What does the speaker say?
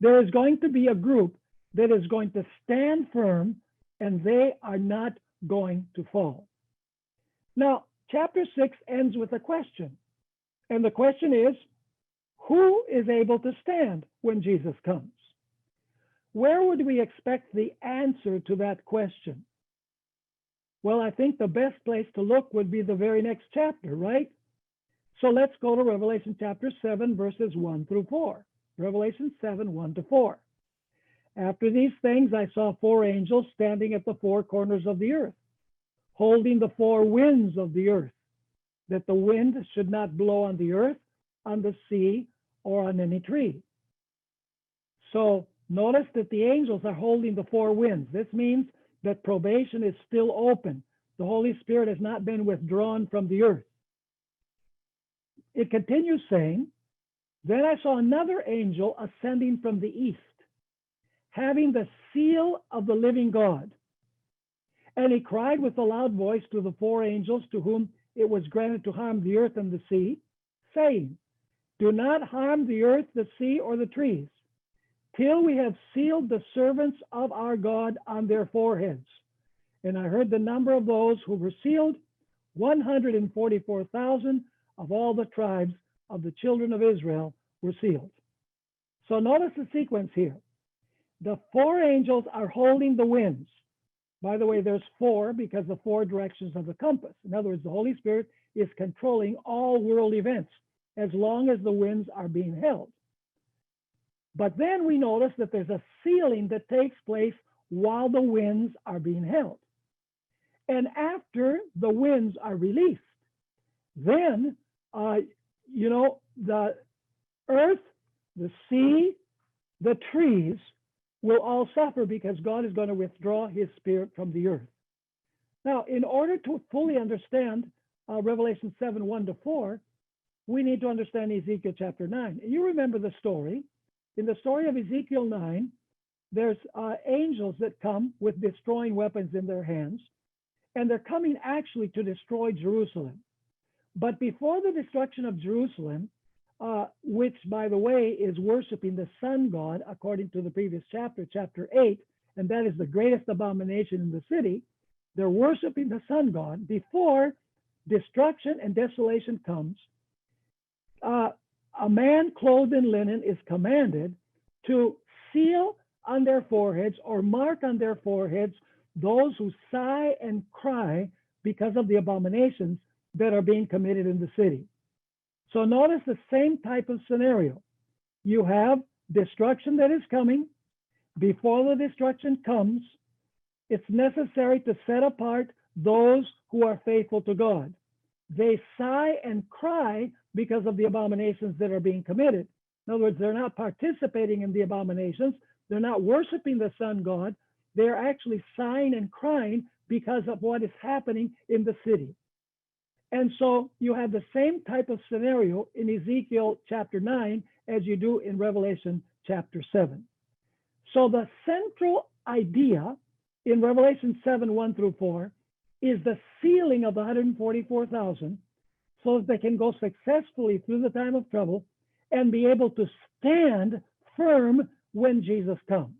There is going to be a group that is going to stand firm, and they are not going to fall. Now, chapter 6 ends with a question. And the question is, who is able to stand when Jesus comes? Where would we expect the answer to that question? Well, I think the best place to look would be the very next chapter, right? So let's go to Revelation chapter 7, verses 1 through 4. Revelation 7, 1 to 4. After these things, I saw 4 angels standing at the 4 corners of the earth, holding the 4 winds of the earth, that the wind should not blow on the earth, on the sea, or on any tree. So notice that the angels are holding the 4 winds. This means that probation is still open. The Holy Spirit has not been withdrawn from the earth. It continues saying, then I saw another angel ascending from the east, having the seal of the living God. And he cried with a loud voice to the 4 angels to whom it was granted to harm the earth and the sea, saying, do not harm the earth, the sea, or the trees, till we have sealed the servants of our God on their foreheads. And I heard the number of those who were sealed, 144,000 of all the tribes of the children of Israel were sealed. So notice the sequence here. The 4 angels are holding the winds. By the way, there's 4 because the 4 directions of the compass. In other words, the Holy Spirit is controlling all world events as long as the winds are being held. But then we notice that there's a sealing that takes place while the winds are being held. And after the winds are released, then, the earth, the sea, the trees will all suffer because God is going to withdraw his spirit from the earth. Now, in order to fully understand Revelation 7, 1 to 4, we need to understand Ezekiel chapter 9. And you remember the story. In the story of Ezekiel 9, there's angels that come with destroying weapons in their hands, and they're coming actually to destroy Jerusalem. But before the destruction of Jerusalem, which, by the way, is worshiping the sun god, according to the previous chapter, chapter 8, and that is the greatest abomination in the city, they're worshiping the sun god. Before destruction and desolation comes, a man clothed in linen is commanded to seal on their foreheads or mark on their foreheads those who sigh and cry because of the abominations that are being committed in the city. So notice the same type of scenario. You have destruction that is coming. Before the destruction comes, it's necessary to set apart those who are faithful to God. They sigh and cry because of the abominations that are being committed. In other words, they're not participating in the abominations. They're not worshiping the sun god. They're actually sighing and crying because of what is happening in the city. And so you have the same type of scenario in Ezekiel chapter 9 as you do in Revelation chapter 7. So the central idea in Revelation 7, 1 through 4 is the sealing of the 144,000 so that they can go successfully through the time of trouble and be able to stand firm when Jesus comes.